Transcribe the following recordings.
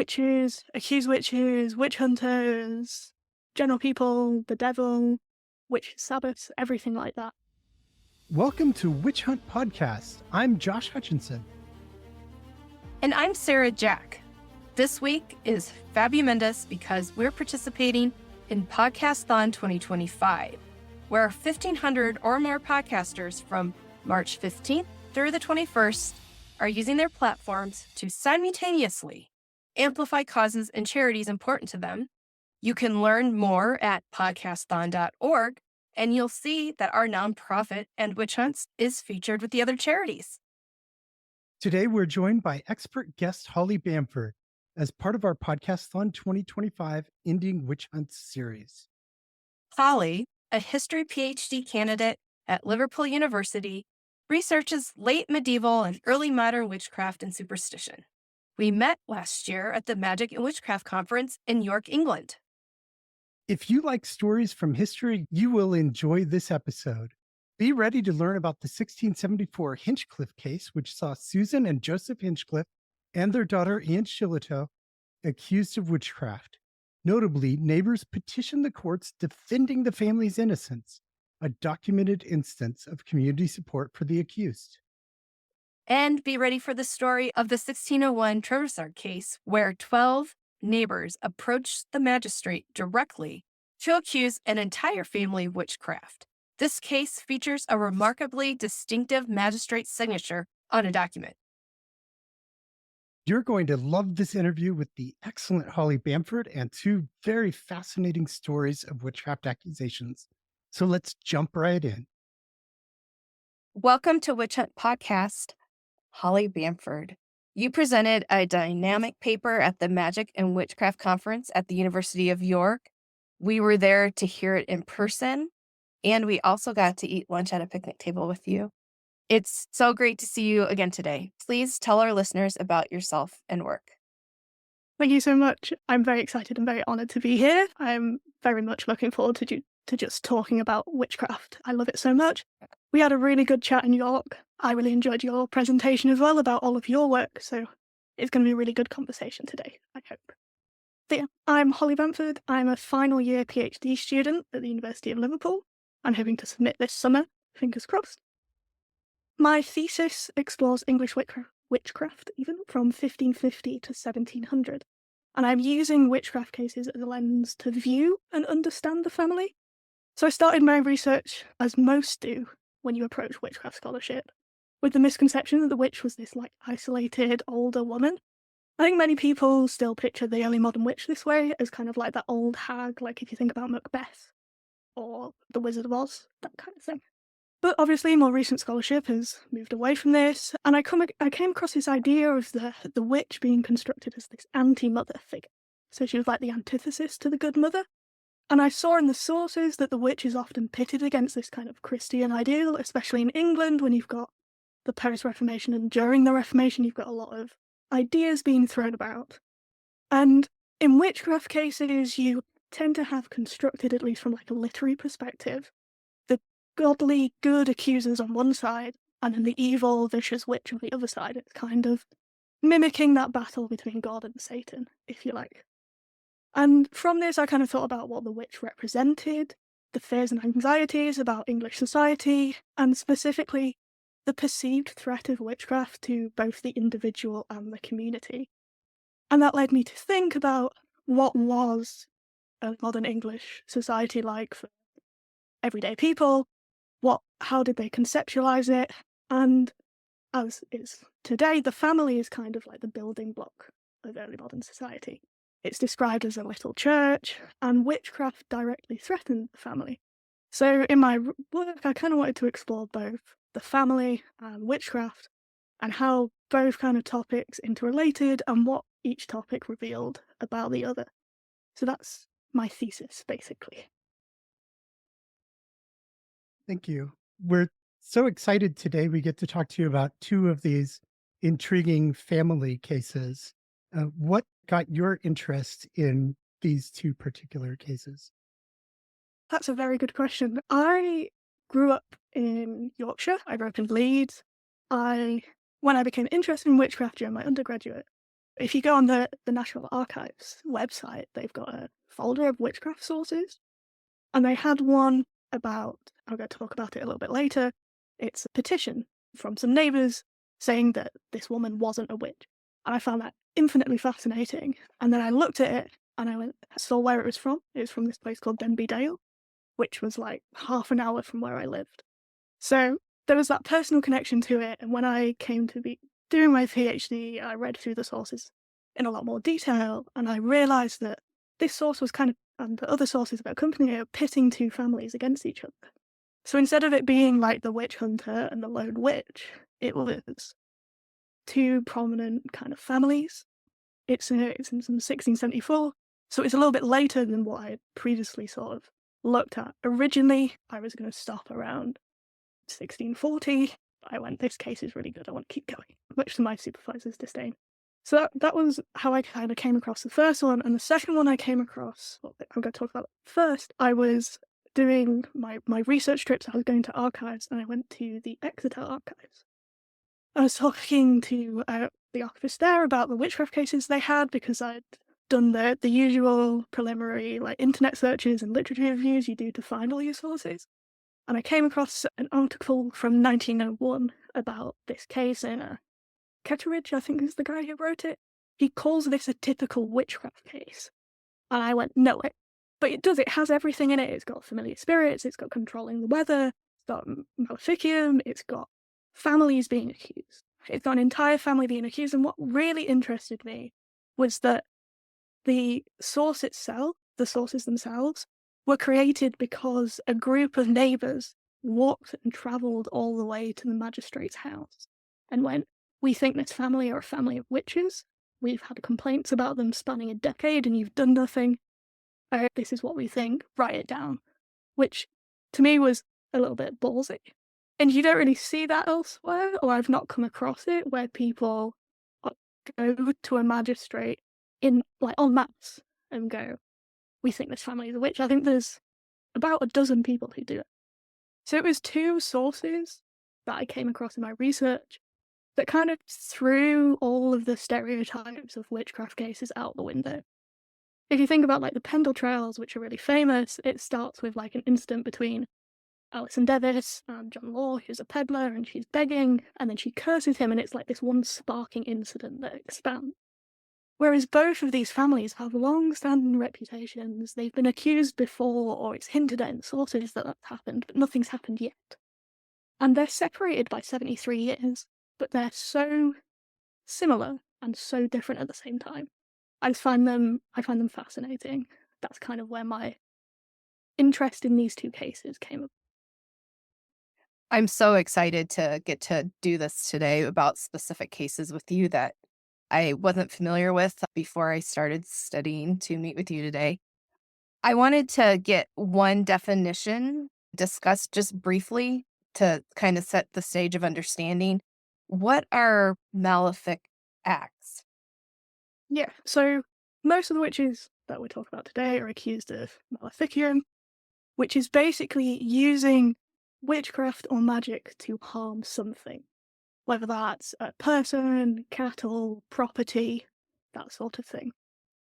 witches, accused witches, witch hunters, general people, the devil, witch Sabbaths, everything like that. Welcome to Witch Hunt Podcast. I'm Josh Hutchinson. And I'm Sarah Jack. This week is fabulous because we're participating in Podcastathon 2025, where 1,500 or more podcasters from March 15th through the 21st are using their platforms to simultaneously amplify causes and charities important to them. You can learn more at podcastathon.org, and you'll see that our nonprofit and witch hunts is featured with the other charities. Today, we're joined by expert guest Holly Bamford as part of our Podcastathon 2025 Ending Witch Hunts series. Holly, a history PhD candidate at Liverpool University, researches late medieval and early modern witchcraft and superstition. We met last year at the Magic and Witchcraft Conference in York, England. If you like stories from history, you will enjoy this episode. Be ready to learn about the 1674 Hinchcliffe case, which saw Susan and Joseph Hinchcliffe and their daughter Anne Shillitoe accused of witchcraft. Notably, neighbors petitioned the courts defending the family's innocence, a documented instance of community support for the accused. And be ready for the story of the 1601 Trevissard case, where 12 neighbors approached the magistrate directly to accuse an entire family of witchcraft. This case features a remarkably distinctive magistrate signature on a document. You're going to love this interview with the excellent Holly Bamford and two very fascinating stories of witchcraft accusations. So let's jump right in. Welcome to Witch Hunt Podcast, Holly Bamford. You presented a dynamic paper at the Magic and Witchcraft Conference at the University of York. We were there to hear it in person, and we also got to eat lunch at a picnic table with you. It's so great to see you again today. Please tell our listeners about yourself and work. Thank you so much. I'm very excited and very honoured to be here. I'm very much looking forward to just talking about witchcraft. I love it so much. We had a really good chat in York. I really enjoyed your presentation as well about all of your work, so it's going to be a really good conversation today, I hope. But yeah, I'm Holly Bamford. I'm a final year PhD student at the University of Liverpool. I'm hoping to submit this summer, fingers crossed. My thesis explores English witchcraft even from 1550 to 1700, and I'm using witchcraft cases as a lens to view and understand the family. So I started my research, as most do when you approach witchcraft scholarship, with the misconception that the witch was this isolated older woman. I think many people still picture the early modern witch this way, as kind of like that old hag, like if you think about Macbeth or the Wizard of Oz, that kind of thing. But obviously more recent scholarship has moved away from this, and I came across this idea of the witch being constructed as this anti-mother figure. So she was like the antithesis to the good mother. And I saw in the sources that the witch is often pitted against this kind of Christian ideal, especially in England when you've got the post-Reformation, and during the Reformation you've got a lot of ideas being thrown about. And in witchcraft cases you tend to have constructed, at least from like a literary perspective, the godly good accusers on one side and then the evil vicious witch on the other side. It's kind of mimicking that battle between God and Satan, if you like. And from this I kind of thought about what the witch represented, the fears and anxieties about English society, and specifically the perceived threat of witchcraft to both the individual and the community. And that led me to think about what was a modern English society like for everyday people, how did they conceptualize it, and as is today, the family is kind of like the building block of early modern society. It's described as a little church, and witchcraft directly threatened the family. So in my work, I kind of wanted to explore both the family and witchcraft, and how both kind of topics interrelated, and what each topic revealed about the other. So that's my thesis, basically. Thank you. We're so excited today. We get to talk to you about two of these intriguing family cases. What got your interest in these two particular cases? That's a very good question. I grew up in Yorkshire. I grew up in Leeds. When I became interested in witchcraft during my undergraduate, If you go on the National Archives website, they've got a folder of witchcraft sources, and they had one about, I'm going to talk about it a little bit later. It's a petition from some neighbours saying that this woman wasn't a witch. And I found that infinitely fascinating. And then I looked at it and I saw where it was from. It was from this place called Denby Dale, which was like half an hour from where I lived. So there was that personal connection to it. And when I came to be doing my PhD, I read through the sources in a lot more detail. And I realised that this source was kind of, and the other sources about company are pitting two families against each other. So instead of it being like the witch hunter and the lone witch, it was two prominent kind of families. It's in 1674, so it's a little bit later than what I had previously sort of looked at. Originally, I was going to stop around 1640. I went, this case is really good, I want to keep going, much to my supervisor's disdain. So that was how I kind of came across the first one. And the second one I came across, well, I'm going to talk about first, I was doing my research trips. I was going to archives, and I went to the Exeter archives. I was talking to the archivist there about the witchcraft cases they had, because I'd done the usual preliminary like internet searches and literature reviews you do to find all your sources. And I came across an article from 1901 about this case in Ketteridge, I think is the guy who wrote it. He calls this a typical witchcraft case. And I went, no, but it does. It has everything in it. It's got familiar spirits. It's got controlling the weather. It's got maleficium. It's got families being accused. It's got an entire family being accused. And what really interested me was that the source itself, the sources themselves, were created because a group of neighbours walked and travelled all the way to the magistrate's house and went, we think this family are a family of witches. We've had complaints about them spanning a decade and you've done nothing. This is what we think. Write it down. Which, to me, was a little bit ballsy. And you don't really see that elsewhere, or I've not come across it, where people go to a magistrate in like en masse and go, we think this family is a witch. I think there's about a dozen people who do it. So it was two sources that I came across in my research that kind of threw all of the stereotypes of witchcraft cases out the window. If you think about like the Pendle trials, which are really famous, it starts with like an incident between Alison Davis and John Law, who's a peddler, and she's begging, and then she curses him, and it's like this one sparking incident that expands. Whereas both of these families have long-standing reputations, they've been accused before, or it's hinted at in sources that that's happened, but nothing's happened yet. And they're separated by 73 years, but they're so similar and so different at the same time. I find them fascinating. That's kind of where my interest in these two cases came up. I'm so excited to get to do this today about specific cases with you that I wasn't familiar with before I started studying to meet with you today. I wanted to get one definition discussed just briefly to kind of set the stage of understanding. What are malefic acts? Yeah, so most of the witches that we're talking about today are accused of maleficium, which is basically using witchcraft or magic to harm something, whether that's a person, cattle, property, that sort of thing.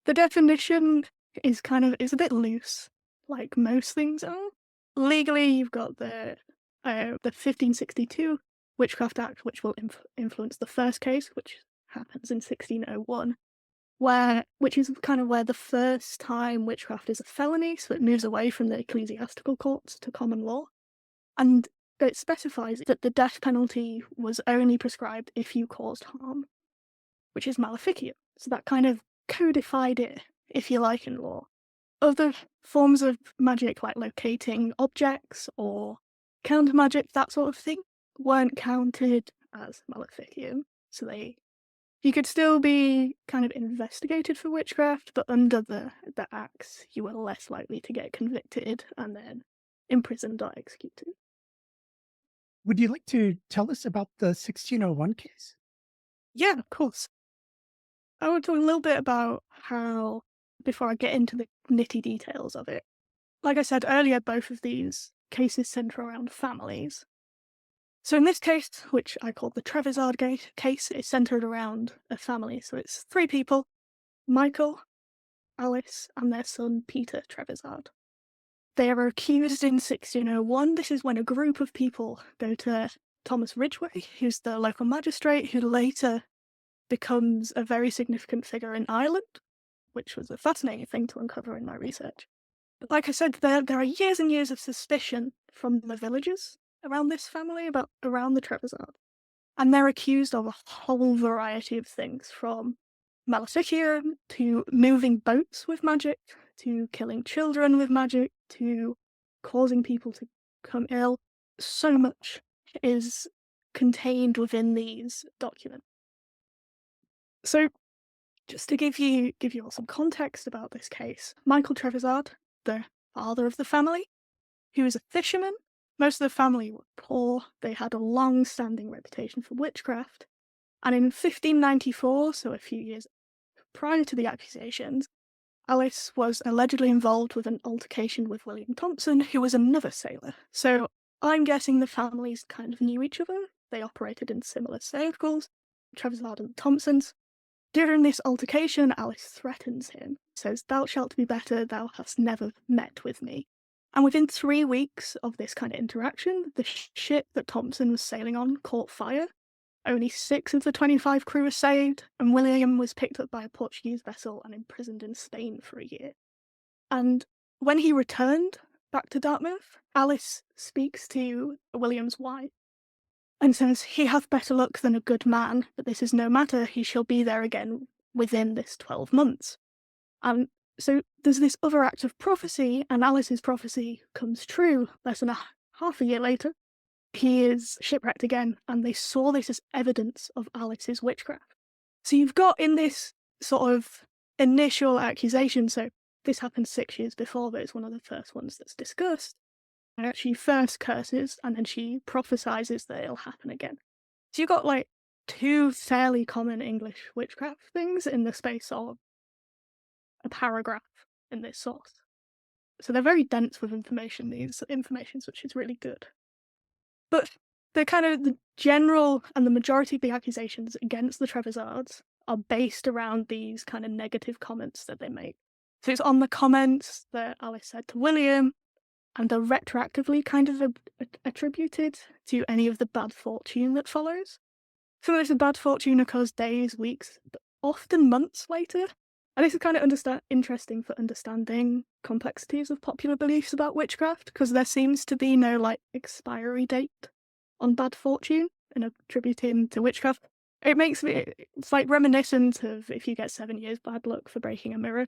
The definition is a bit loose, like most things are. Legally, you've got the 1562 Witchcraft Act, which will influence the first case, which happens in 1601, which is kind of where the first time witchcraft is a felony, so it moves away from the ecclesiastical courts to common law. And it specifies that the death penalty was only prescribed if you caused harm, which is maleficium. So that kind of codified it, if you like, in law. Other forms of magic, like locating objects or counter magic, that sort of thing, weren't counted as maleficium. So you could still be kind of investigated for witchcraft, but under the acts, you were less likely to get convicted and then imprisoned or executed. Would you like to tell us about the 1601 case? Yeah, of course. I want to talk a little bit about how, before I get into the nitty details of it. Like I said earlier, both of these cases centre around families. So in this case, which I call the Trevisard case, it's centered around a family. So it's 3 people, Michael, Alice, and their son, Peter Trevisard. They are accused in 1601. This is when a group of people go to Thomas Ridgway, who's the local magistrate, who later becomes a very significant figure in Ireland, which was a fascinating thing to uncover in my research. But like I said, there are years and years of suspicion from the villagers around this family, around the Trevisard. And they're accused of a whole variety of things, from maleficium to moving boats with magic, to killing children with magic, to causing people to become ill. So much is contained within these documents. So, just to give you all some context about this case, Michael Trevisard, the father of the family, he was a fisherman. Most of the family were poor. They had a long-standing reputation for witchcraft. And in 1594, so a few years prior to the accusations, Alice was allegedly involved with an altercation with William Thompson, who was another sailor. So I'm guessing the families kind of knew each other. They operated in similar circles, Trevisard and the Thompsons. During this altercation, Alice threatens him, says, "Thou shalt be better, thou hast never met with me." And within 3 weeks of this kind of interaction, the ship that Thompson was sailing on caught fire. Only 6 of the 25 crew were saved, and William was picked up by a Portuguese vessel and imprisoned in Spain for a year. And when he returned back to Dartmouth, Alice speaks to William's wife and says, "He hath better luck than a good man, but this is no matter, he shall be there again within this 12 months. And so there's this other act of prophecy, and Alice's prophecy comes true less than half a year later. He is shipwrecked again, and they saw this as evidence of Alice's witchcraft. So you've got in this sort of initial accusation, so this happened 6 years before, but it's one of the first ones that's discussed. And she first curses, and then she prophesies that it'll happen again. So you've got like 2 fairly common English witchcraft things in the space of a paragraph in this source. So they're very dense with information, these informations, which is really good. But the general and the majority of the accusations against the Trevisards are based around these kind of negative comments that they make. So it's on the comments that Alice said to William, and they're retroactively kind of attributed to any of the bad fortune that follows. Some of this bad fortune occurs days, weeks, but often months later. And this is kind of interesting for understanding complexities of popular beliefs about witchcraft, because there seems to be no like expiry date on bad fortune and attributing to witchcraft. It's like reminiscent of if you get 7 years bad luck for breaking a mirror.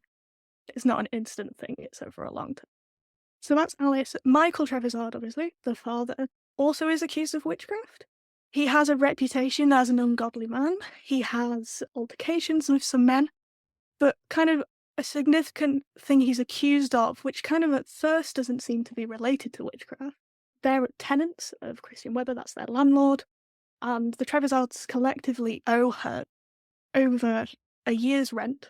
It's not an instant thing, it's over a long time. So that's Alice. Michael Trevisard, obviously, the father, also is accused of witchcraft. He has a reputation as an ungodly man. He has altercations with some men. But kind of a significant thing he's accused of, which kind of at first doesn't seem to be related to witchcraft, they're tenants of Christian Webber, that's their landlord, and the Trevisards collectively owe her over a year's rent,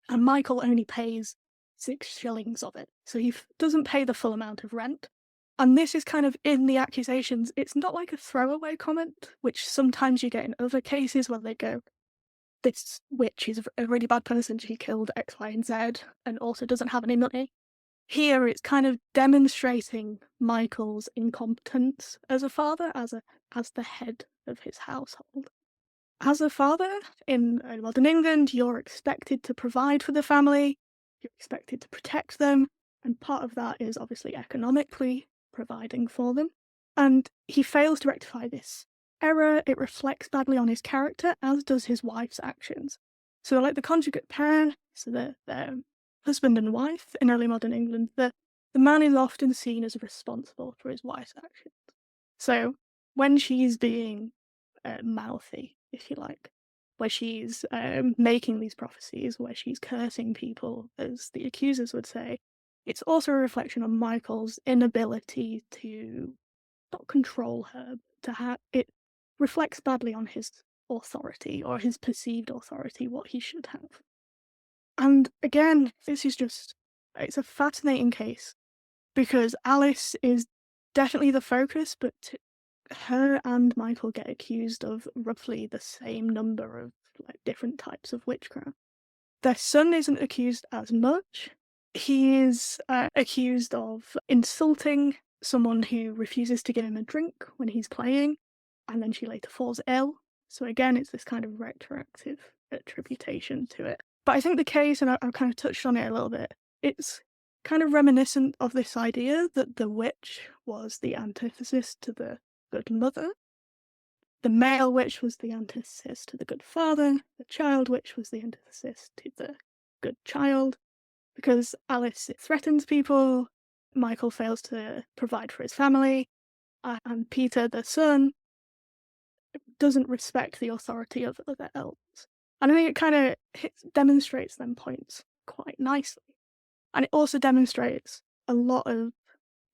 and Michael only pays 6 shillings of it, so he doesn't pay the full amount of rent. And this is kind of in the accusations. It's not like a throwaway comment, which sometimes you get in other cases where they go, "This witch is a really bad person, she killed X, Y, and Z, and also doesn't have any money." Here it's kind of demonstrating Michael's incompetence as a father, as the head of his household. As a father in modern England, you're expected to provide for the family, you're expected to protect them, and part of that is obviously economically providing for them. And he fails to rectify this error. It reflects badly on his character, as does his wife's actions. So like the conjugate pair, so the husband and wife in early modern England, the man is often seen as responsible for his wife's actions. So when she's being mouthy, if you like, where she's making these prophecies, where she's cursing people, as the accusers would say, it's also a reflection on Michael's inability to not control her, it reflects badly on his authority, or his perceived authority, what he should have. And again, it's a fascinating case, because Alice is definitely the focus, but her and Michael get accused of roughly the same number of like different types of witchcraft. Their son isn't accused as much. He is accused of insulting someone who refuses to give him a drink when he's playing, and then she later falls ill. So again, it's this kind of retroactive attribution to it. But I think the case, and I've kind of touched on it a little bit, it's kind of reminiscent of this idea that the witch was the antithesis to the good mother. The male witch was the antithesis to the good father. The child witch was the antithesis to the good child. Because Alice threatens people, Michael fails to provide for his family, and Peter, the son, doesn't respect the authority of other elders. And I think it kind of demonstrates them points quite nicely. And it also demonstrates a lot of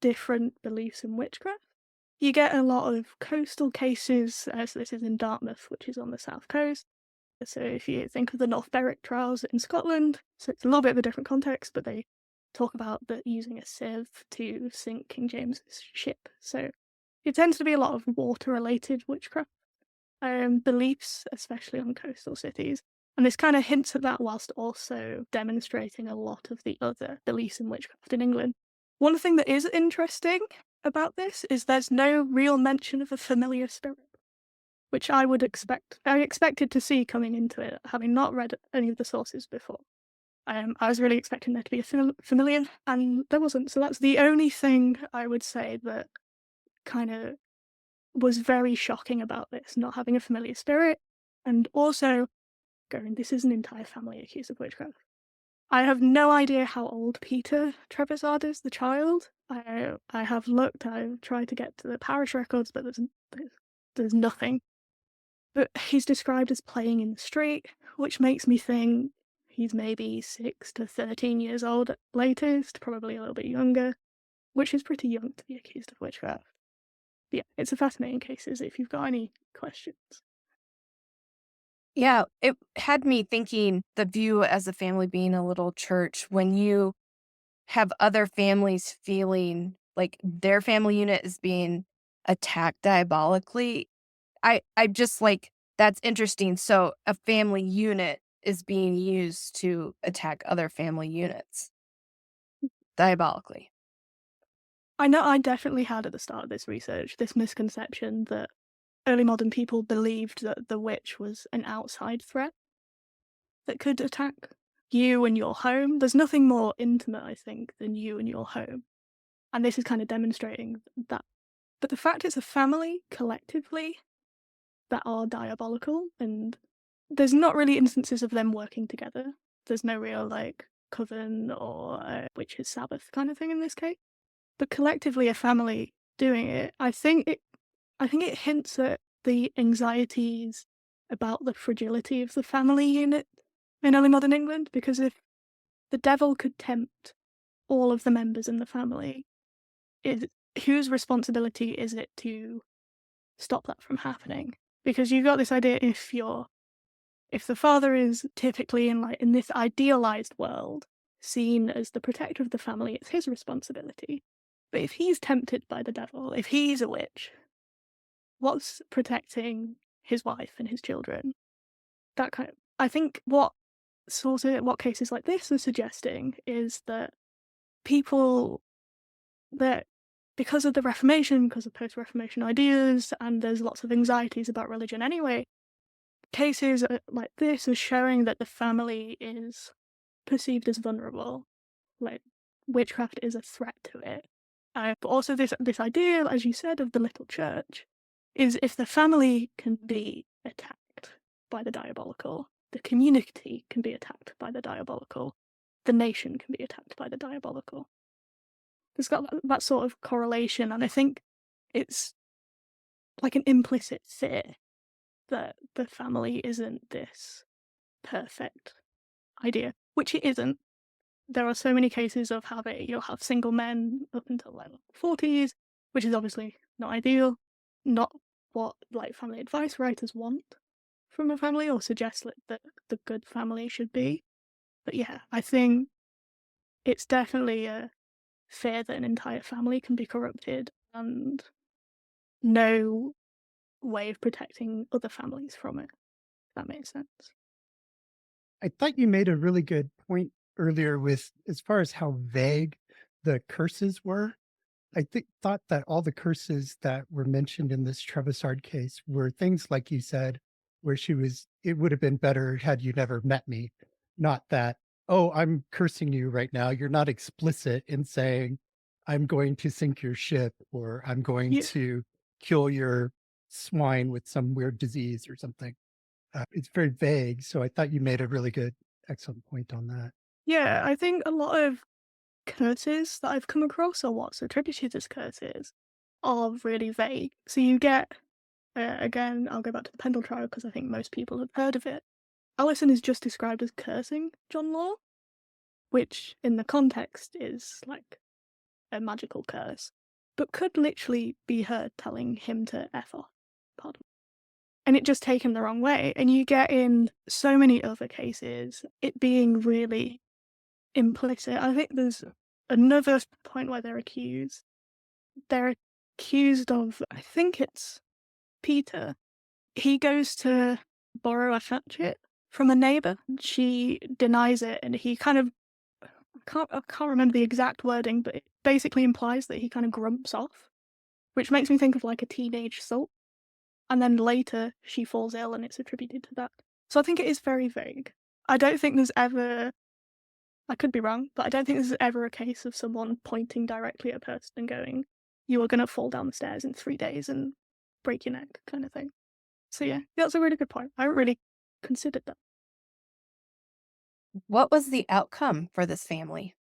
different beliefs in witchcraft. You get a lot of coastal cases, so this is in Dartmouth, which is on the south coast. So if you think of the North Berwick trials in Scotland, so it's a little bit of a different context, but they talk about using a sieve to sink King James's ship. So it tends to be a lot of water-related witchcraft beliefs, especially on coastal cities. And this kind of hints at that whilst also demonstrating a lot of the other beliefs in witchcraft in England. One thing that is interesting about this is there's no real mention of a familiar spirit, which I expected to see coming into it, having not read any of the sources before. I was really expecting there to be a familiar, and there wasn't. So that's the only thing I would say that kind of was very shocking about this, not having a familiar spirit, and also going, this is an entire family accused of witchcraft. I have no idea how old Peter Trebizard is, the child. I have looked, I've tried to get to the parish records, but there's nothing. But he's described as playing in the street, which makes me think he's maybe 6 to 13 years old at latest, probably a little bit younger, which is pretty young to be accused of witchcraft. But yeah, it's a fascinating case, if you've got any questions. Yeah, it had me thinking the view as a family being a little church when you have other families feeling like their family unit is being attacked diabolically. I just like that's interesting. So a family unit is being used to attack other family units diabolically. I know I definitely had at the start of this research this misconception that early modern people believed that the witch was an outside threat that could attack you and your home. There's nothing more intimate, I think, than you and your home. And this is kind of demonstrating that. But the fact it's a family collectively that are diabolical, and there's not really instances of them working together. There's no real, like, coven or witches' Sabbath kind of thing in this case. But collectively, a family doing it, I think it hints at the anxieties about the fragility of the family unit in early modern England, because if the devil could tempt all of the members in the family, whose responsibility is it to stop that from happening? Because you've got this idea, if the father is typically in this idealized world seen as the protector of the family, it's his responsibility. But if he's tempted by the devil, if he's a witch, what's protecting his wife and his children? That kind of, I think what cases like this are suggesting is that people that because of the Reformation, because of post-Reformation ideas, and there's lots of anxieties about religion anyway, cases like this are showing that the family is perceived as vulnerable. Like, witchcraft is a threat to it. But also this idea, as you said, of the little church, is if the family can be attacked by the diabolical, the community can be attacked by the diabolical, the nation can be attacked by the diabolical. There's got that sort of correlation, and I think it's like an implicit fear that the family isn't this perfect idea, which it isn't. There are so many cases of you'll have single men up until their 40s, which is obviously not ideal, not what like family advice writers want from a family or suggest that the good family should be. But yeah, I think it's definitely a fear that an entire family can be corrupted, and no way of protecting other families from it, if that makes sense. I thought you made a really good point earlier with as far as how vague the curses were. Thought that all the curses that were mentioned in this Trevisard case were things like you said, where it would have been better had you never met me. Not that, oh, I'm cursing you right now. You're not explicit in saying, I'm going to sink your ship or I'm going Yeah, to kill your swine with some weird disease or something. It's very vague. So I thought you made a really good, excellent point on that. yeah, I think a lot of curses that I've come across or what's attributed as curses are really vague. So you get, again, I'll go back to the Pendle trial because I think most people have heard of it. Alison is just described as cursing John Law, which in the context is like a magical curse, but could literally be her telling him to F off. Pardon. And it just taken the wrong way. And you get in so many other cases it being really implicit. I think there's another point where they're accused. They're accused of, I think it's Peter. He goes to borrow a hatchet from a neighbor. She denies it, and he kind of I can't remember the exact wording, but it basically implies that he kind of grumps off, which makes me think of like a teenage sulk. And then later she falls ill, and it's attributed to that. So I think it is very vague. I don't think there's ever I could be wrong, but I don't think this is ever a case of someone pointing directly at a person and going, "You are going to fall down the stairs in 3 days and break your neck," kind of thing. So yeah, that's a really good point. I haven't really considered that. What was the outcome for this family?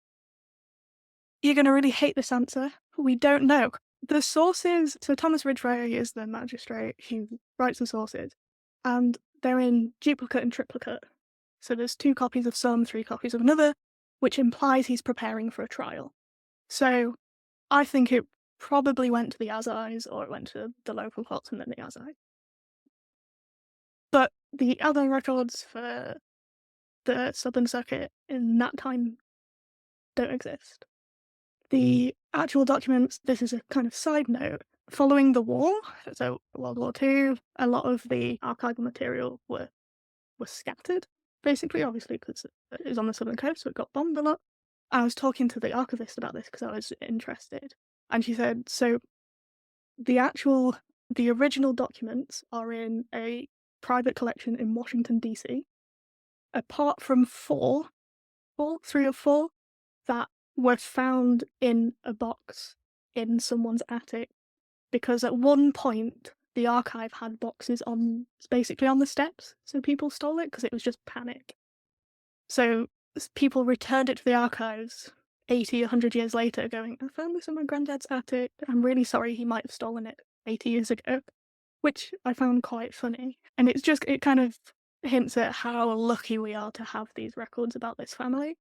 You're going to really hate this answer. We don't know. The sources, so Thomas Ridgway is the magistrate who writes the sources, and they're in duplicate and triplicate. So there's 2 copies of some, 3 copies of another, which implies he's preparing for a trial. So I think it probably went to the Azais, or it went to the local courts and then the Azais. But the other records for the Southern Circuit in that time don't exist. The actual documents, this is a kind of side note, following the war, so World War II, a lot of the archival material were scattered, basically, obviously, because it was on the southern coast, so it got bombed a lot. I was talking to the archivist about this because I was interested, and she said, so the original documents are in a private collection in Washington, D.C., apart from 3 or 4, that were found in a box in someone's attic, because at one point the archive had boxes basically on the steps, so people stole it because it was just panic. So people returned it to the archives 80, 100 years later going, "I found this in my granddad's attic. I'm really sorry, he might have stolen it 80 years ago," which I found quite funny. And it kind of hints at how lucky we are to have these records about this family.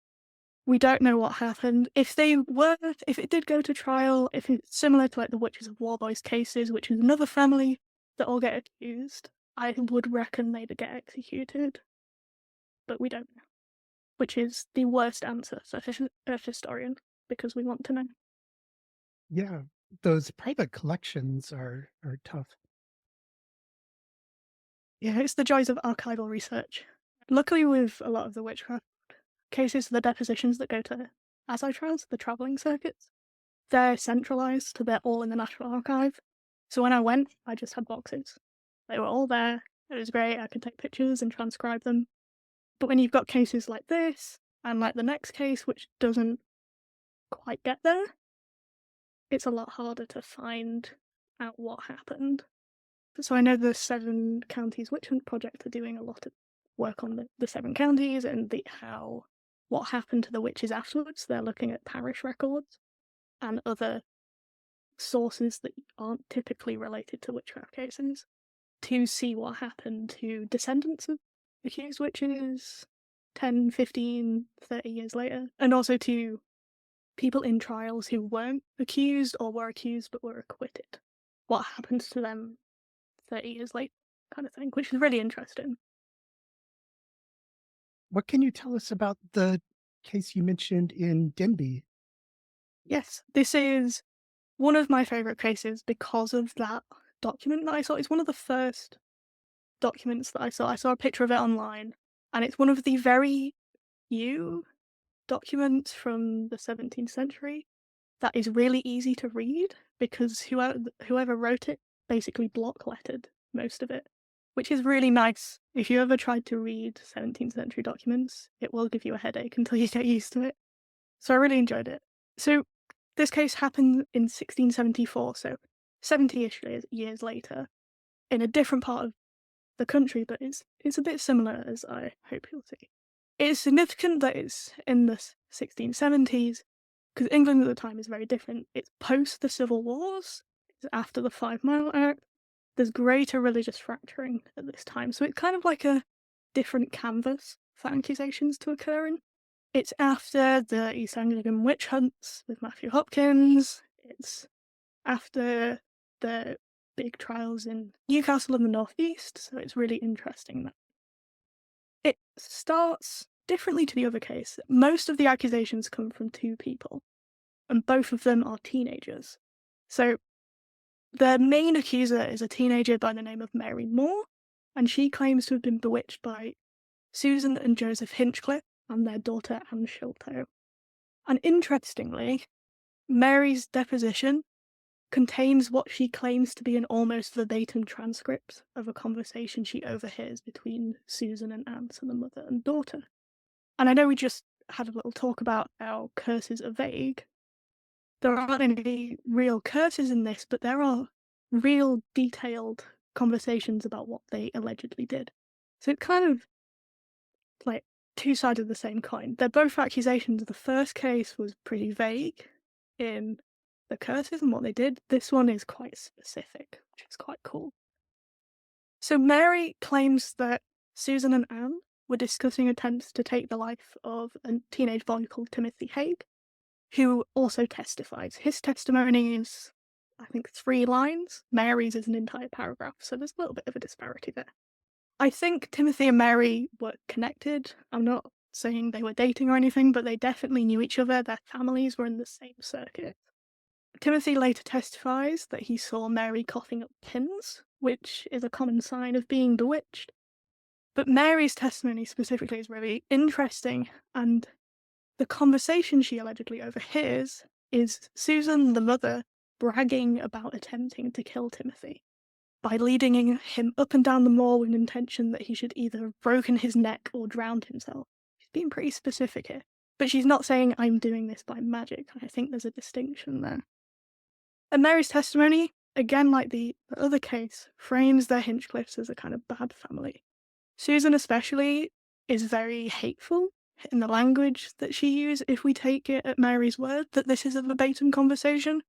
We don't know what happened. If it did go to trial, if it's similar to like the Witches of Warboys cases, which is another family that all get accused, I would reckon they'd get executed. But we don't know, which is the worst answer for a historian, because we want to know. Yeah, those private collections are tough. Yeah, it's the joys of archival research. Luckily, with a lot of the witchcraft cases, the depositions that go to assay trials, the travelling circuits, they're centralised, so they're all in the National Archive. So when I went, I just had boxes. They were all there. It was great. I could take pictures and transcribe them. But when you've got cases like this, and like the next case, which doesn't quite get there, it's a lot harder to find out what happened. So I know the 7 Counties Witch Hunt Project are doing a lot of work on the 7 counties and what happened to the witches afterwards. They're looking at parish records and other sources that aren't typically related to witchcraft cases to see what happened to descendants of accused witches 10, 15, 30 years later, and also to people in trials who weren't accused or were accused but were acquitted. What happened to them 30 years later, kind of thing, which is really interesting. What can you tell us about the case you mentioned in Denby? Yes, this is one of my favourite cases because of that document that I saw. It's one of the first documents that I saw. I saw a picture of it online, and it's one of the very few documents from the 17th century that is really easy to read because whoever wrote it basically block lettered most of it, which is really nice. If you ever tried to read 17th century documents, it will give you a headache until you get used to it. So I really enjoyed it. So this case happened in 1674, so 70-ish years later, in a different part of the country, but it's a bit similar, as I hope you'll see. It is significant that it's in the 1670s, because England at the time is very different. It's post the Civil Wars, it's after the 5 Mile Act. There's greater religious fracturing at this time, so it's kind of like a different canvas for accusations to occur in. It's after the East Anglian witch hunts with Matthew Hopkins. It's after the big trials in Newcastle and the Northeast, so it's really interesting. It starts differently to the other case. Most of the accusations come from 2 people, and both of them are teenagers. So the main accuser is a teenager by the name of Mary Moore, and she claims to have been bewitched by Susan and Joseph Hinchcliffe and their daughter Anne Sholto. And interestingly, Mary's deposition contains what she claims to be an almost verbatim transcript of a conversation she overhears between Susan and Anne, so the mother and daughter. And I know we just had a little talk about how curses are vague. There aren't any real curses in this, but there are real detailed conversations about what they allegedly did. So it's kind of like 2 sides of the same coin. They're both accusations. The first case was pretty vague in the curses and what they did. This one is quite specific, which is quite cool. So Mary claims that Susan and Anne were discussing attempts to take the life of a teenage boy called Timothy Haig, who also testifies. His testimony is, I think, 3 lines. Mary's is an entire paragraph, so there's a little bit of a disparity there. I think Timothy and Mary were connected. I'm not saying they were dating or anything, but they definitely knew each other. Their families were in the same circuit. Timothy later testifies that he saw Mary coughing up pins, which is a common sign of being bewitched. But Mary's testimony specifically is really interesting, and the conversation she allegedly overhears is Susan, the mother, bragging about attempting to kill Timothy by leading him up and down the moor with an intention that he should either have broken his neck or drowned himself. She's being pretty specific here. But she's not saying, I'm doing this by magic. I think there's a distinction there. And Mary's testimony, again like the other case, frames their Hinchcliffes as a kind of bad family. Susan especially is very hateful in the language that she used, if we take it at Mary's word that this is a verbatim conversation,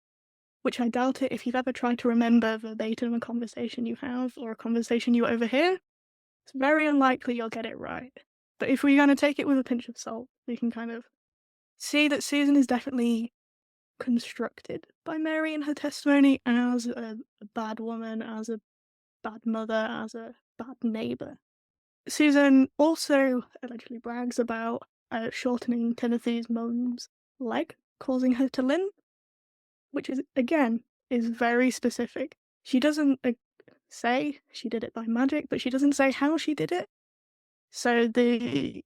which I doubt it. If you've ever tried to remember verbatim a conversation you have or a conversation you overhear, it's very unlikely you'll get it right. But if we're going to take it with a pinch of salt, we can kind of see that Susan is definitely constructed by Mary in her testimony as a bad woman, as a bad mother, as a bad neighbour. Susan also allegedly brags about shortening Timothy's mum's leg, causing her to limp, which is, again, is very specific. She doesn't say she did it by magic, but she doesn't say how she did it. So the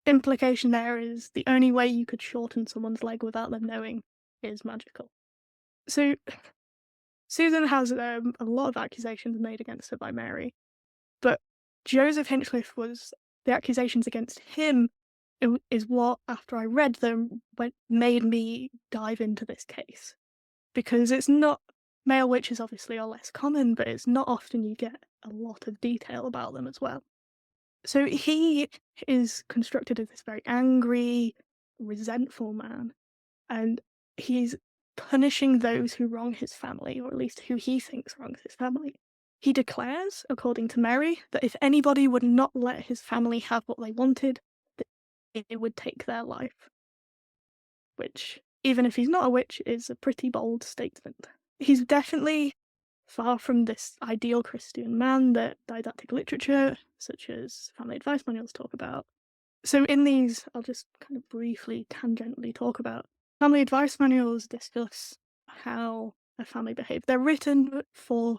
implication there is the only way you could shorten someone's leg without them knowing is magical. So Susan has a lot of accusations made against her by Mary, but Joseph Hinchcliffe was the accusations against him is what, after I read them, made me dive into this case. Because it's not, male witches obviously are less common, but it's not often you get a lot of detail about them as well. So he is constructed as this very angry, resentful man, and he's punishing those who wrong his family, or at least who he thinks wrongs his family. He declares, according to Mary, that if anybody would not let his family have what they wanted, that it would take their life. Which, even if he's not a witch, is a pretty bold statement. He's definitely far from this ideal Christian man that didactic literature, such as family advice manuals, talk about. So in these, I'll just kind of briefly, tangentially talk about. Family advice manuals discuss how a family behaves. They're written for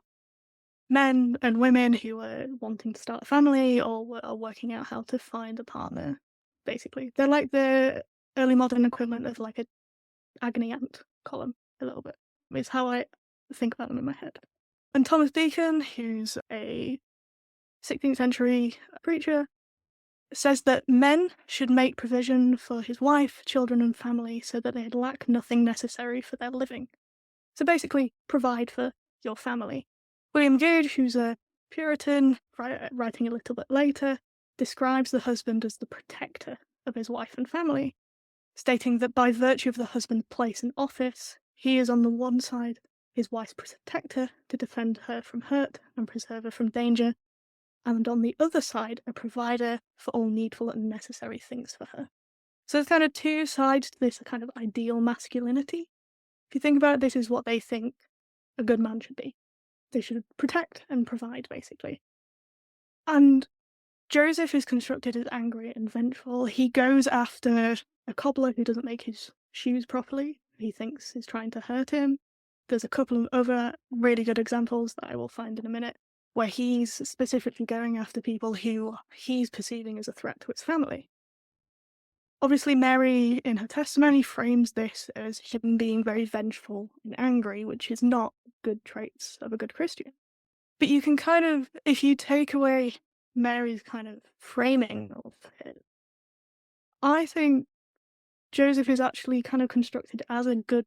men and women who are wanting to start a family or are working out how to find a partner, basically. They're like the early modern equivalent of like a agony aunt column, a little bit, is how I think about them in my head. And Thomas Beacon, who's a 16th century preacher, says that men should make provision for his wife, children, and family so that they lack nothing necessary for their living. So basically, provide for your family. William Jude, who's a Puritan, writing a little bit later, describes the husband as the protector of his wife and family, stating that by virtue of the husband's place and office, he is on the one side his wife's protector to defend her from hurt and preserve her from danger, and on the other side, a provider for all needful and necessary things for her. So there's kind of two sides to this kind of ideal masculinity. If you think about it, this is what they think a good man should be. They should protect and provide, basically. And Joseph is constructed as angry and vengeful. He goes after a cobbler who doesn't make his shoes properly. He thinks is trying to hurt him. There's a couple of other really good examples that I will find in a minute, where he's specifically going after people who he's perceiving as a threat to his family. Obviously, Mary, in her testimony, frames this as him being very vengeful and angry, which is not good traits of a good Christian. But you can kind of, if you take away Mary's kind of framing of it, I think Joseph is actually kind of constructed as a good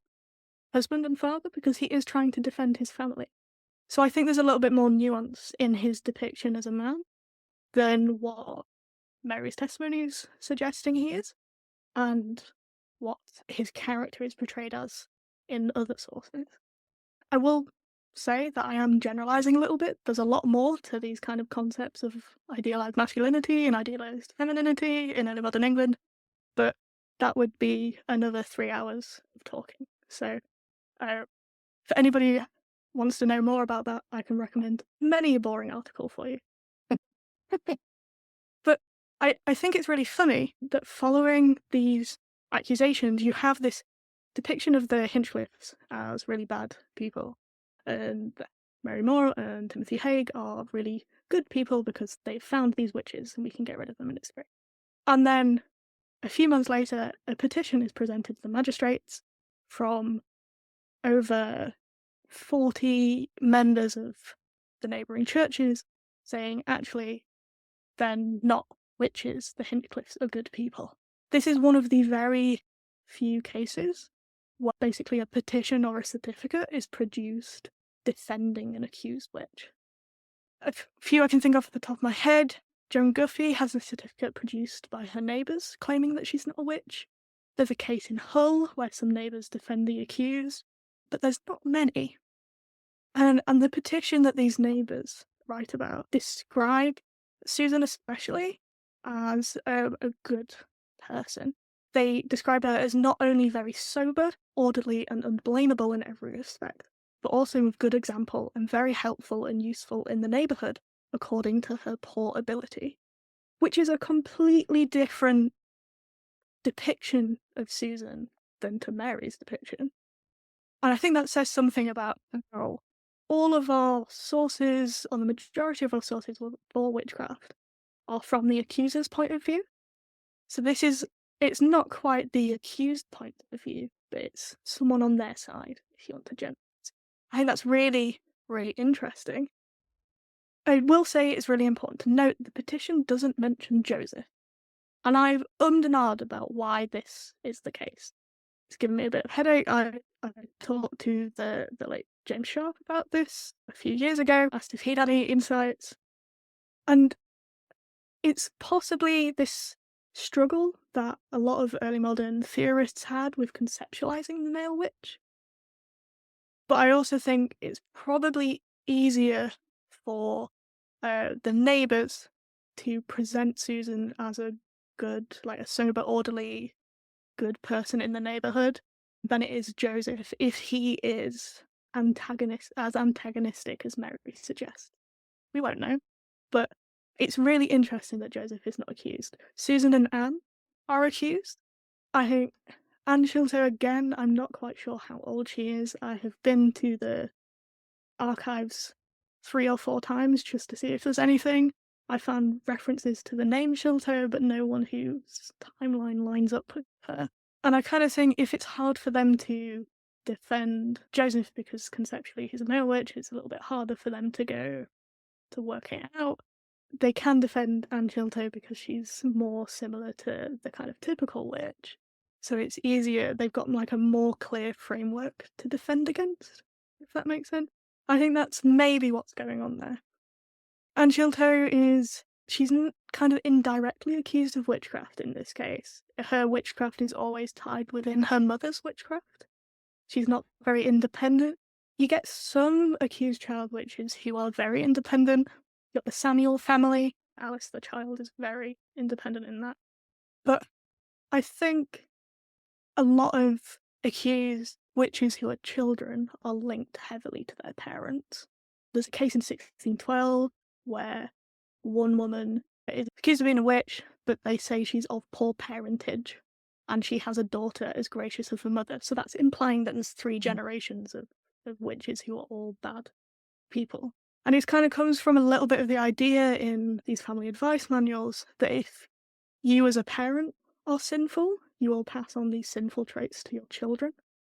husband and father because he is trying to defend his family. So I think there's a little bit more nuance in his depiction as a man than what Mary's testimony is suggesting he is, and what his character is portrayed as in other sources. I will say that I am generalizing a little bit. There's a lot more to these kind of concepts of idealized masculinity and idealized femininity in early modern England, but that would be another 3 hours of talking. So if anybody wants to know more about that, I can recommend many a boring article for you. But I think it's really funny that following these accusations, you have this depiction of the Hinchcliffes as really bad people. And Mary Moore and Timothy Haig are really good people because they've found these witches and we can get rid of them and it's great. And then a few months later, a petition is presented to the magistrates from over 40 members of the neighbouring churches saying, actually, they're not witches, the Hinchcliffes are good people. This is one of the very few cases where basically a petition or a certificate is produced defending an accused witch. A few I can think of at the top of my head. Joan Guffey has a certificate produced by her neighbours claiming that she's not a witch. There's a case in Hull where some neighbours defend the accused, but there's not many. And the petition that these neighbours write about describe Susan especially as a good person. They describe her as not only very sober, orderly, and unblameable in every respect, but also with good example and very helpful and useful in the neighbourhood, according to her poor ability. Which is a completely different depiction of Susan than to Mary's depiction. And I think that says something about how all of our sources, or the majority of our sources for witchcraft, are from the accuser's point of view. So it's not quite the accused point of view, but it's someone on their side, if you want to generalize. I think that's really, really interesting. I will say it's really important to note the petition doesn't mention Joseph. And I've ummed and ahed about why this is the case. It's given me a bit of headache. I talked to the late James Sharp about this a few years ago, asked if he'd had any insights. And it's possibly this struggle that a lot of early modern theorists had with conceptualizing the male witch. But I also think it's probably easier for the neighbours to present Susan as a good, like a sober, orderly, good person in the neighbourhood than it is Joseph if he is antagonistic as Mary suggests. We won't know, but it's really interesting that Joseph is not accused. Susan and Anne are accused. I think Anne Shelter, again, I'm not quite sure how old she is. I have been to the archives 3 or 4 times just to see if there's anything. I found references to the name Shilto, but no one whose timeline lines up with her. And I kind of think if it's hard for them to defend Joseph because conceptually he's a male witch, it's a little bit harder for them to go to work it out. They can defend Anne Shilto because she's more similar to the kind of typical witch. So it's easier, they've got like a more clear framework to defend against, if that makes sense. I think that's maybe what's going on there. And Shilto she's kind of indirectly accused of witchcraft in this case. Her witchcraft is always tied within her mother's witchcraft. She's not very independent. You get some accused child witches who are very independent. You've got the Samuel family. Alice the child is very independent in that. But I think a lot of accused witches who are children are linked heavily to their parents. There's a case in 1612 where one woman is accused of being a witch, but they say she's of poor parentage, and she has a daughter as gracious as her mother. So that's implying that there's 3 generations of witches who are all bad people. And it kind of comes from a little bit of the idea in these family advice manuals that if you as a parent are sinful, you will pass on these sinful traits to your children.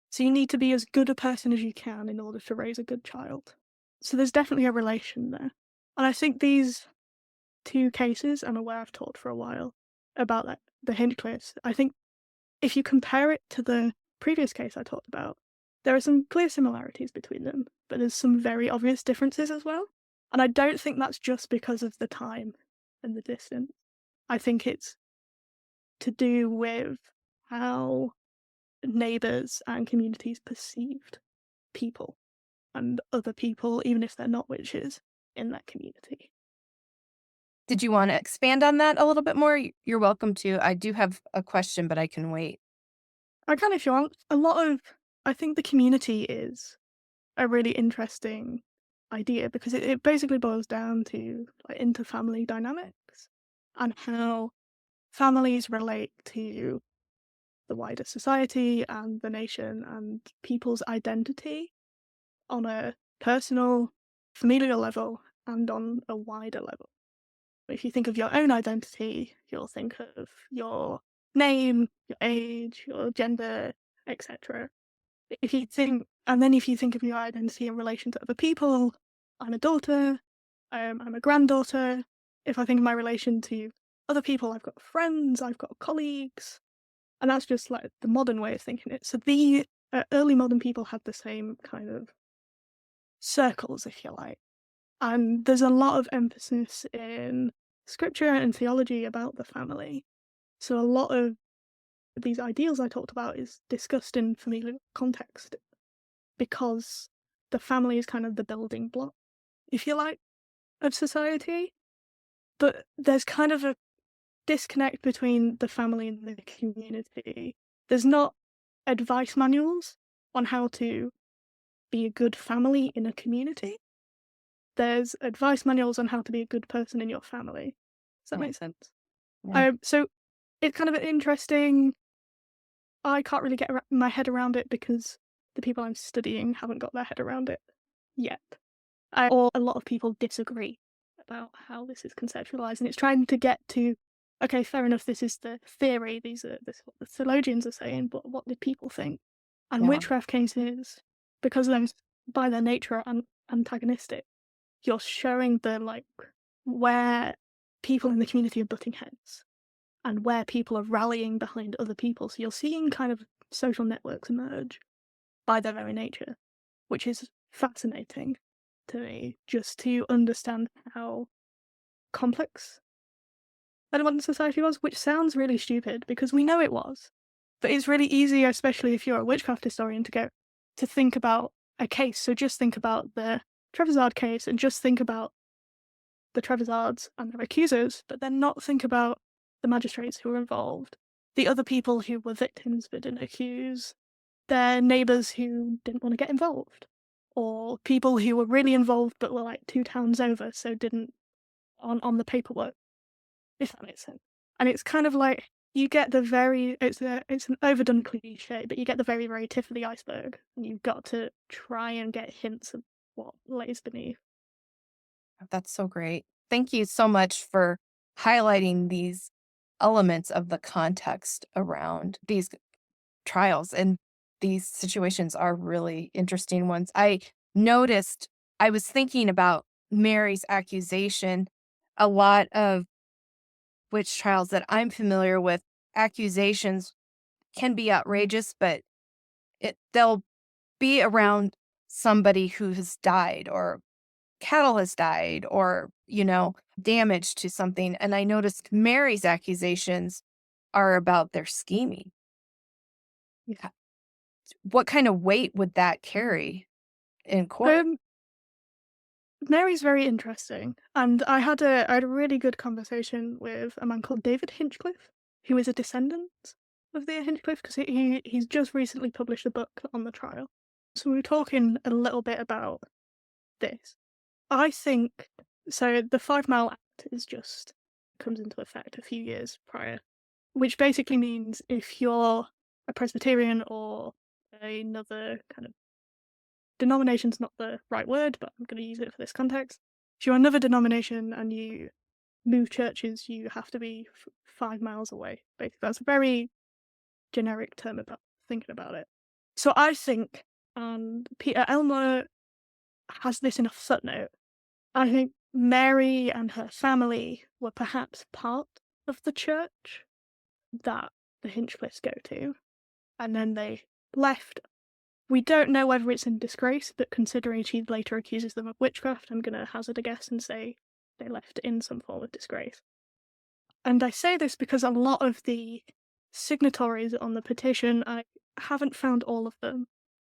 So you need to be as good a person as you can in order to raise a good child. So there's definitely a relation there. And I think these 2 cases, I'm aware I've talked for a while about like, the Hinchcliffes. I think if you compare it to the previous case I talked about, there are some clear similarities between them, but there's some very obvious differences as well. And I don't think that's just because of the time and the distance. I think it's to do with how neighbours and communities perceived people and other people, even if they're not witches, in that community. Did you want to expand on that a little bit more? You're welcome to. I do have a question, but I can wait. I can if you want. I think the community is a really interesting idea because it basically boils down to like inter-family dynamics and how families relate to the wider society and the nation and people's identity on a personal, familial level and on a wider level. If you think of your own identity, you'll think of your name, your age, your gender, etc. If you think of your identity in relation to other people, I'm a daughter, I'm a granddaughter. If I think of my relation to other people, I've got friends, I've got colleagues, and that's just like the modern way of thinking it. So the early modern people had the same kind of circles, if you like. And there's a lot of emphasis in scripture and theology about the family. So a lot of these ideals I talked about is discussed in familial context because the family is kind of the building block, if you like, of society. But there's kind of a disconnect between the family and the community. There's not advice manuals on how to be a good family in a community. There's advice manuals on how to be a good person in your family. Does that make sense? Yeah. So it's kind of an interesting. I can't really get my head around it because the people I'm studying haven't got their head around it yet. Or a lot of people disagree about how this is conceptualized, and it's trying to get to, okay, fair enough, this is the theory, this is what the theologians are saying, but what did people think? And Yeah. witchcraft cases, because those, by their nature, are antagonistic, you're showing the, like, where people in the community are butting heads and where people are rallying behind other people. So you're seeing kind of social networks emerge by their very nature, which is fascinating to me, just to understand how complex that modern society was, which sounds really stupid because we know it was. But it's really easy, especially if you're a witchcraft historian, to think about a case. So just think about the Trevisard case and just think about the Trevisards and their accusers, but then not think about the magistrates who were involved, the other people who were victims but didn't accuse, their neighbours who didn't want to get involved, or people who were really involved but were like 2 towns over, so didn't on the paperwork, if that makes sense. And it's kind of like you get it's an overdone cliche, but you get the very, very tip of the iceberg, and you've got to try and get hints of what lays beneath. That's so great. Thank you so much for highlighting these elements of the context around these trials. And these situations are really interesting ones. I noticed, I was thinking about Mary's accusation. A lot of witch trials that I'm familiar with, accusations can be outrageous, but they'll be around somebody who has died or cattle has died or, damage to something. And I noticed Mary's accusations are about their scheming. Yeah. What kind of weight would that carry in court? Um, Mary's very interesting, and I had a really good conversation with a man called David Hinchcliffe, who is a descendant of the Hinchcliffe because he's just recently published a book on the trial. So we were talking a little bit about this. I think so. The 5 Mile Act is just comes into effect a few years prior, which basically means if you're a Presbyterian or another kind of denomination's not the right word, but I'm going to use it for this context. If you're another denomination and you move churches, you have to be 5 miles away. Basically, that's a very generic term about thinking about it. So I think, and Peter Elmer has this in a footnote. I think Mary and her family were perhaps part of the church that the Hinchcliffes go to, and then they left. We don't know whether it's in disgrace, but considering she later accuses them of witchcraft, I'm going to hazard a guess and say they left in some form of disgrace. And I say this because a lot of the signatories on the petition, I haven't found all of them,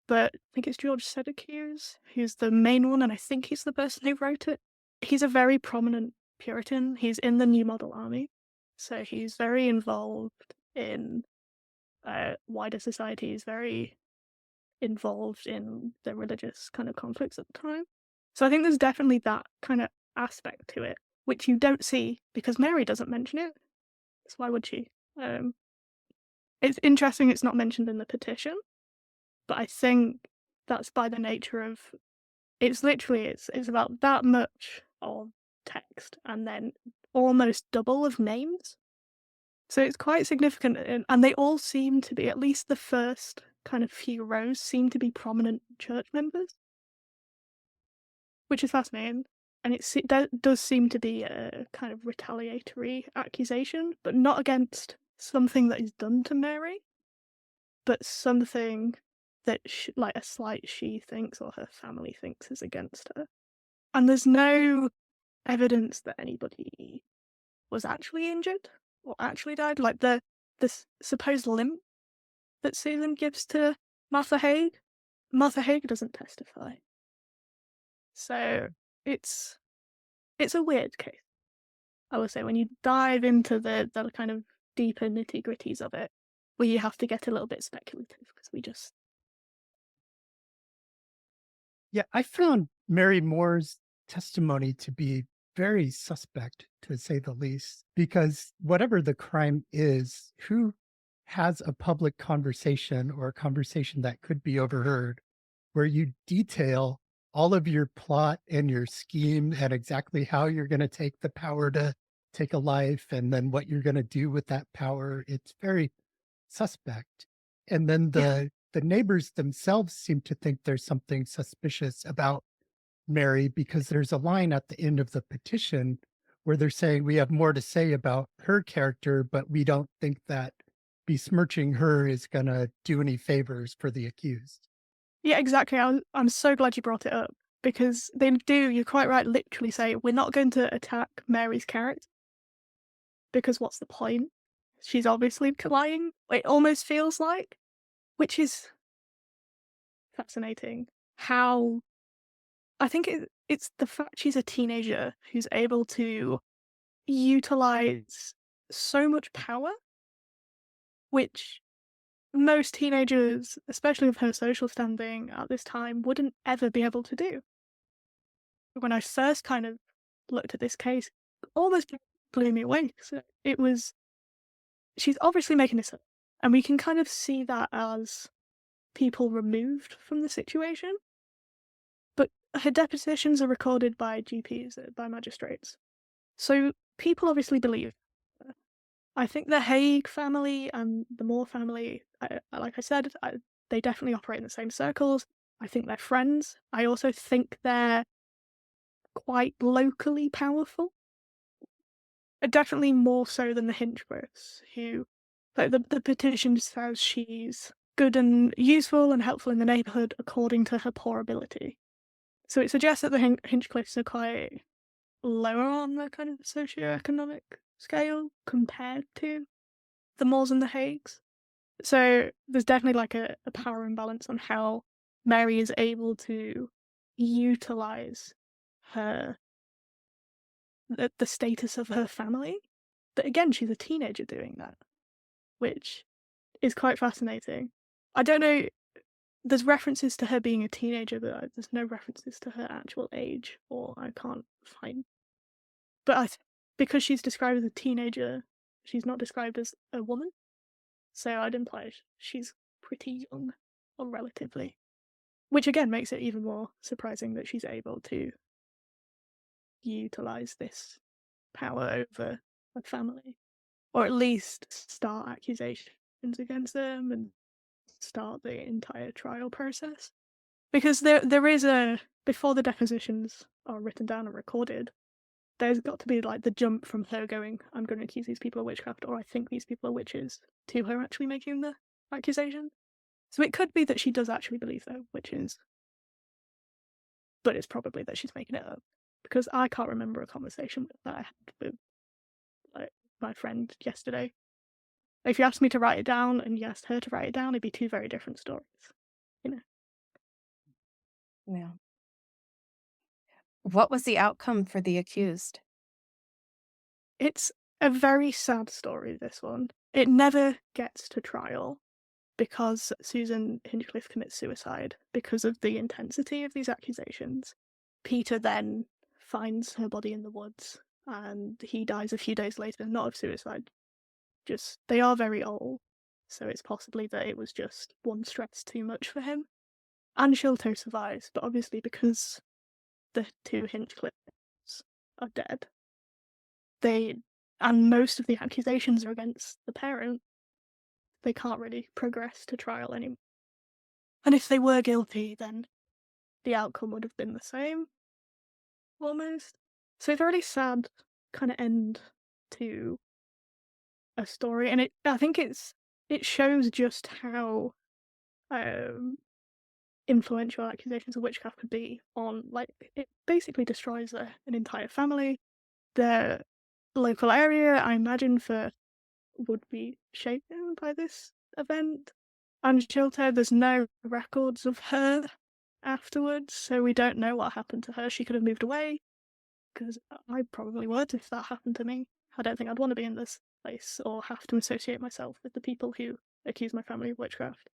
but I think it's George Sedekuse, who's the main one, and I think he's the person who wrote it. He's a very prominent Puritan. He's in the New Model Army, so he's very involved in wider society. He's very involved in the religious kind of conflicts at the time. So I think there's definitely that kind of aspect to it, which you don't see because Mary doesn't mention it. So why would she? It's interesting it's not mentioned in the petition, but I think that's by the nature of it's about that much of text and then almost double of names. So it's quite significant, and they all seem to be, at least the first kind of few rows, seem to be prominent church members, which is fascinating. And does seem to be a kind of retaliatory accusation, but not against something that is done to Mary, but something that, like a slight she thinks or her family thinks is against her. And there's no evidence that anybody was actually injured or actually died. Like the supposed limp that Susan gives to Martha Haig, Martha Haig doesn't testify. So it's a weird case. I would say when you dive into the kind of deeper nitty gritties of it, where you have to get a little bit speculative because we just Yeah, I found Mary Moore's testimony to be very suspect, to say the least, because whatever the crime is, who has a public conversation or a conversation that could be overheard where you detail all of your plot and your scheme and exactly how you're going to take the power to take a life and then what you're going to do with that power? It's very suspect. And then yeah. the neighbors themselves seem to think there's something suspicious about Mary because there's a line at the end of the petition where they're saying we have more to say about her character, but we don't think that besmirching her is going to do any favors for the accused. Yeah, exactly. I'm so glad you brought it up because they do, you're quite right, literally say, we're not going to attack Mary's character because what's the point? She's obviously lying. It almost feels like, which is fascinating. How I think it's the fact she's a teenager who's able to utilize so much power, which most teenagers, especially of her social standing at this time, wouldn't ever be able to do. When I first kind of looked at this case, almost blew me away. So it was, she's obviously making this up. And we can kind of see that as people removed from the situation. But her depositions are recorded by GPs, by magistrates. So people obviously believe her. I think the Haig family and the Moore family, like I said, they definitely operate in the same circles. I think they're friends. I also think they're quite locally powerful. Definitely more so than the Hinchcliffes, who, like the petition says she's good and useful and helpful in the neighbourhood according to her poor ability. So it suggests that the Hinchcliffes are quite lower on the kind of socioeconomic scale compared to the Moores and the Haigs. So there's definitely like a power imbalance on how Mary is able to utilize her the status of her family. But again, she's a teenager doing that, which is quite fascinating. I don't know. There's references to her being a teenager, but there's no references to her actual age, or I can't find. But because she's described as a teenager, she's not described as a woman. So I'd imply she's pretty young, or relatively. Which again makes it even more surprising that she's able to utilize this power over a family. Or at least start accusations against them and start the entire trial process. Because there is before the depositions are written down and recorded, there's got to be like the jump from her going, I'm going to accuse these people of witchcraft, or I think these people are witches, to her actually making the accusation. So it could be that she does actually believe they're witches, but it's probably that she's making it up. Because I can't remember a conversation that I had with like my friend yesterday. If you asked me to write it down and you asked her to write it down, it'd be two very different stories. You know. Yeah. What was the outcome for the accused? It's a very sad story, this one. It never gets to trial because Susan Hinchcliffe commits suicide because of the intensity of these accusations. Peter then finds her body in the woods and he dies a few days later, not of suicide. Just, they are very old, so it's possibly that it was just one stress too much for him. And Sholto survives, but obviously because the two Hinchcliffes are dead, and most of the accusations are against the parent, they can't really progress to trial anymore. And if they were guilty, then the outcome would have been the same, almost. So it's a really sad kind of end to a story, and I think it shows just how influential accusations of witchcraft could be on, like, it basically destroys an entire family. The local area, I imagine, would be shaken by this event. And Chilter, there's no records of her afterwards, so we don't know what happened to her. She could have moved away, because I probably would if that happened to me. I don't think I'd want to be in this place or have to associate myself with the people who accuse my family of witchcraft.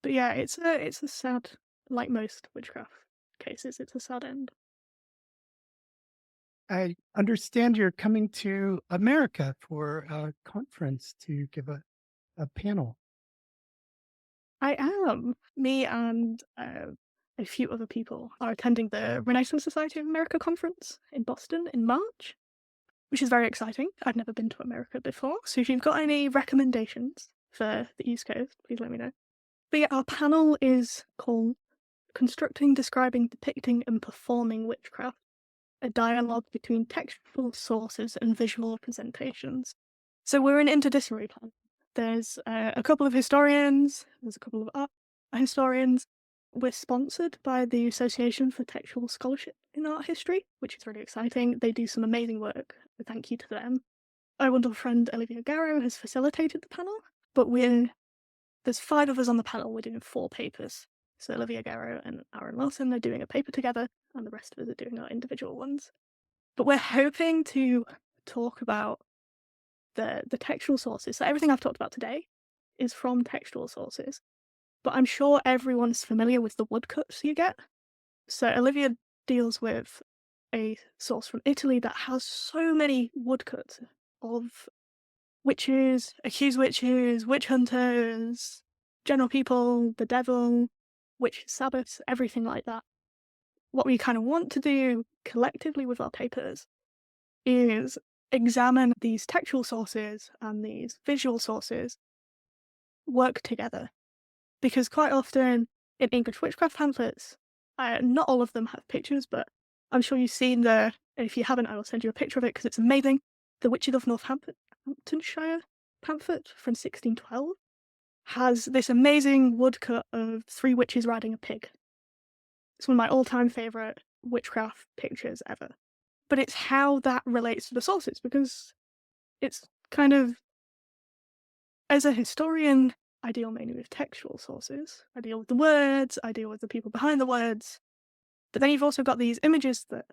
But yeah, it's a sad, like most witchcraft cases, it's a sad end. I understand you're coming to America for a conference to give a panel. I am. Me and a few other people are attending the Renaissance Society of America conference in Boston in March, which is very exciting. I've never been to America before, so if you've got any recommendations for the East Coast, please let me know. But yeah, our panel is called Constructing, Describing, Depicting, and Performing Witchcraft, a dialogue between textual sources and visual representations. So we're an interdisciplinary panel. There's a couple of historians, there's a couple of art historians. We're sponsored by the Association for Textual Scholarship in Art History, which is really exciting. They do some amazing work. Thank you to them. Our wonderful friend Olivia Garrow has facilitated the panel, but there's 5 of us on the panel. We're doing 4 papers. So Olivia Garrow and Aaron Wilson are doing a paper together, and the rest of us are doing our individual ones. But we're hoping to talk about the textual sources. So everything I've talked about today is from textual sources, but I'm sure everyone's familiar with the woodcuts you get. So Olivia deals with a source from Italy that has so many woodcuts of witches, accused witches, witch hunters, general people, the devil, witch sabbaths, everything like that. what we kind of want to do collectively with our papers is examine these textual sources and these visual sources work together. Because quite often in English witchcraft pamphlets, not all of them have pictures, but I'm sure you've seen and if you haven't, I will send you a picture of it because it's amazing. The Witches of Northamptonshire pamphlet from 1612 has this amazing woodcut of three witches riding a pig. It's one of my all-time favourite witchcraft pictures ever. But it's how that relates to the sources, because it's kind of, as a historian, I deal mainly with textual sources. I deal with the words, I deal with the people behind the words. But then you've also got these images that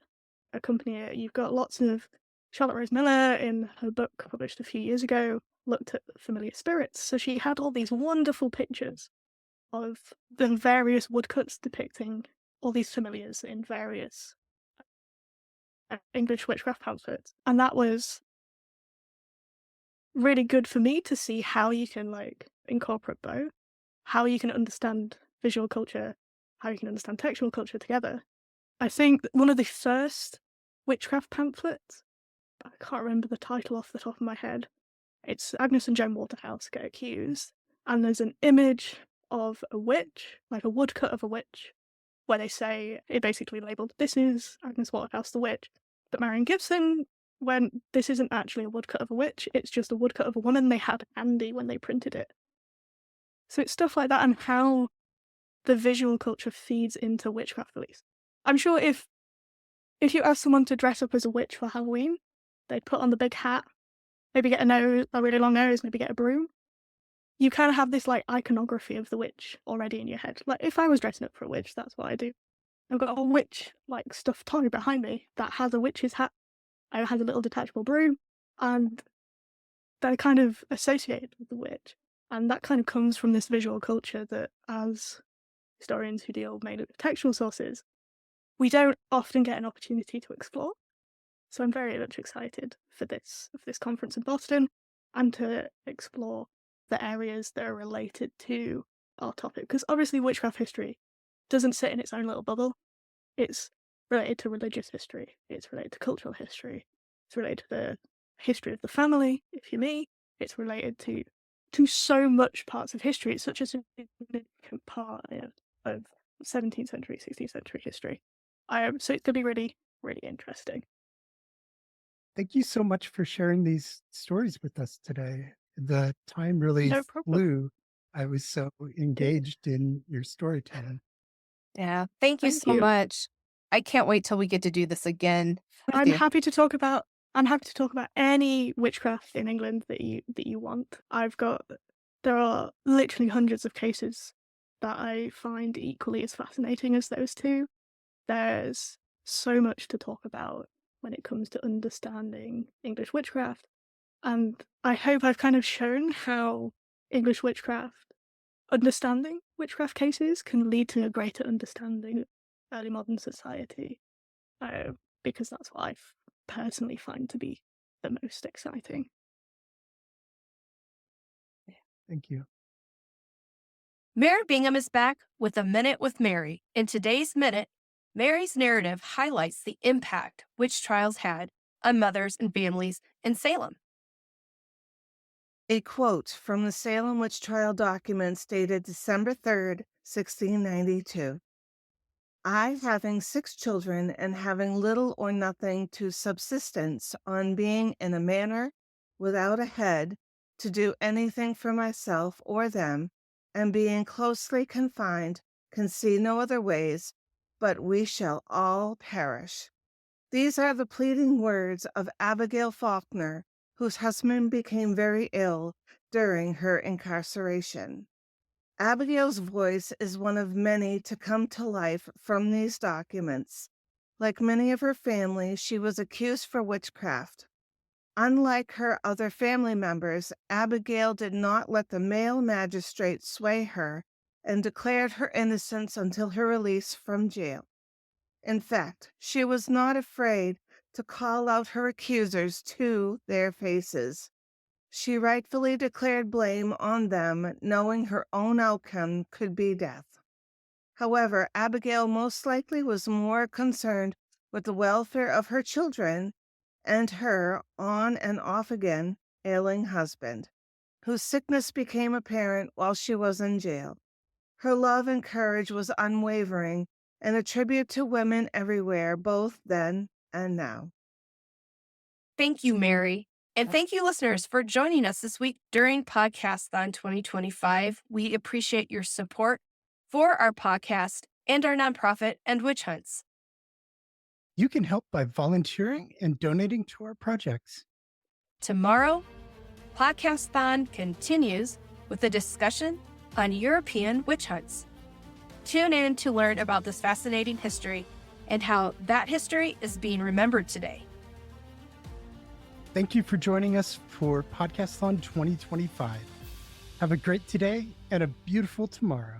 accompany it. You've got lots of Charlotte Rose Miller in her book published a few years ago, looked at familiar spirits. So she had all these wonderful pictures of the various woodcuts depicting all these familiars in various English witchcraft pamphlets. And that was really good for me to see how you can like incorporate both, how you can understand visual culture, how you can understand textual culture together. I think one of the first witchcraft pamphlets, I can't remember the title off the top of my head, it's Agnes and Joan Waterhouse get accused, and there's an image of a witch, like a woodcut of a witch, where they say, it basically labelled, this is Agnes Waterhouse the witch. But Marion Gibson, when this isn't actually a woodcut of a witch, it's just a woodcut of a woman they had handy when they printed it. So it's stuff like that and how the visual culture feeds into witchcraft beliefs. I'm sure if you ask someone to dress up as a witch for Halloween, they'd put on the big hat, maybe get a really long nose, maybe get a broom. You kind of have this like iconography of the witch already in your head. Like if I was dressing up for a witch, that's what I do. I've got a witch like stuffed toy behind me that has a witch's hat. It has a little detachable broom, and they're kind of associated with the witch. And that kind of comes from this visual culture that, as historians who deal mainly with textual sources, we don't often get an opportunity to explore. So I'm very much excited for this conference in Boston and to explore the areas that are related to our topic. Because obviously witchcraft history doesn't sit in its own little bubble. It's related to religious history. It's related to cultural history. It's related to the history of the family, if you're me. It's related to so much parts of history. It's such a significant part of 17th century, 16th century history. So it's going to be really, really interesting. Thank you so much for sharing these stories with us today. The time really No problem. flew. I was so engaged in your storytelling. Yeah. Thank you Thank so you. much. I can't wait till we get to do this again. with I'm you. happy to talk about any witchcraft in England that you want. There are literally hundreds of cases that I find equally as fascinating as those two. There's so much to talk about when it comes to understanding English witchcraft, and I hope I've kind of shown how English witchcraft, understanding witchcraft cases, can lead to a greater understanding of early modern society. Because that's what I personally find to be the most exciting. Thank you. Mary Bingham is back with a Minute with Mary. In today's Minute, Mary's narrative highlights the impact witch trials had on mothers and families in Salem. A quote from the Salem witch trial documents dated December 3rd, 1692. I, having 6 children and having little or nothing to subsistence on being in a manner without a head to do anything for myself or them, and being closely confined, can see no other ways, but we shall all perish. These are the pleading words of Abigail Faulkner, whose husband became very ill during her incarceration. Abigail's voice is one of many to come to life from these documents. Like many of her family, she was accused for witchcraft. Unlike her other family members, Abigail did not let the male magistrate sway her and declared her innocence until her release from jail. In fact, she was not afraid to call out her accusers to their faces. She rightfully declared blame on them, knowing her own outcome could be death. However, Abigail most likely was more concerned with the welfare of her children and her on and off again ailing husband, whose sickness became apparent while she was in jail. Her love and courage was unwavering and a tribute to women everywhere, both then and now. Thank you, Mary. And thank you, listeners, for joining us this week during Podcastathon 2025. We appreciate your support for our podcast and our nonprofit and witch hunts. You can help by volunteering and donating to our projects. Tomorrow, Podcastathon continues with a discussion on European witch hunts. Tune in to learn about this fascinating history and how that history is being remembered today. Thank you for joining us for Podcastathon 2025. Have a great today and a beautiful tomorrow.